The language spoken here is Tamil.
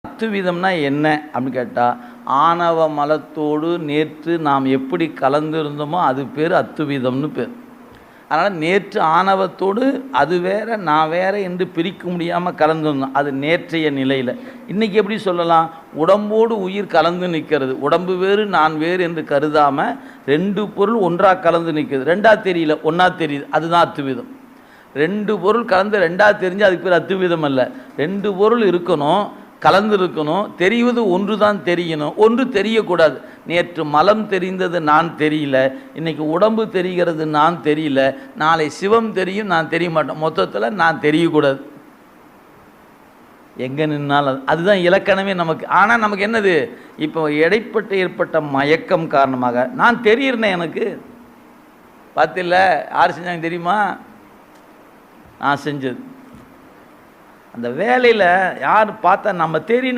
அத்துவிதம்னா என்ன அப்படின்னு கேட்டால், ஆணவ மலத்தோடு நேற்று நாம் எப்படி கலந்துருந்தோமோ அது பேர் அத்துவிதம்னு பேர். அதனால் நேற்று ஆணவத்தோடு அது வேற நான் வேற என்று பிரிக்க முடியாமல் கலந்துருந்தோம், அது நேற்றைய நிலையில். இன்றைக்கி எப்படி சொல்லலாம்? உடம்போடு உயிர் கலந்து நிற்கிறது, உடம்பு வேறு நான் வேறு என்று கருதாமல் ரெண்டு பொருள் ஒன்றாக கலந்து நிற்கிறது. ரெண்டாக தெரியல, ஒன்றா தெரியுது, அதுதான் அத்துவிதம். ரெண்டு பொருள் கலந்து ரெண்டாக தெரிஞ்சு அதுக்கு பேர் அத்துவிதம் அல்ல. ரெண்டு பொருள் இருக்கணும், கலந்து இருக்கணும், தெரிவது ஒன்று தான் தெரியணும், ஒன்று தெரியக்கூடாது. நேற்று மலம் தெரிந்தது நான் தெரியல, இன்றைக்கி உடம்பு தெரிகிறது நான் தெரியல, நாளை சிவம் தெரியும் நான் தெரிய மாட்டேன், மொத்தத்தில் நான் தெரியக்கூடாது. எங்கே நின்னாலும் அதுதான் இலக்கணமே நமக்கு. ஆனால் நமக்கு என்னது, இப்போ இடைப்பட்டு ஏற்பட்ட மயக்கம் காரணமாக நான் தெரியிறேனே, எனக்கு பார்த்தில்ல யார் செஞ்சாங்க தெரியுமா? நான் செஞ்சது. அந்த வேலையில் யார் பார்த்தா நம்ம தெரியணும்.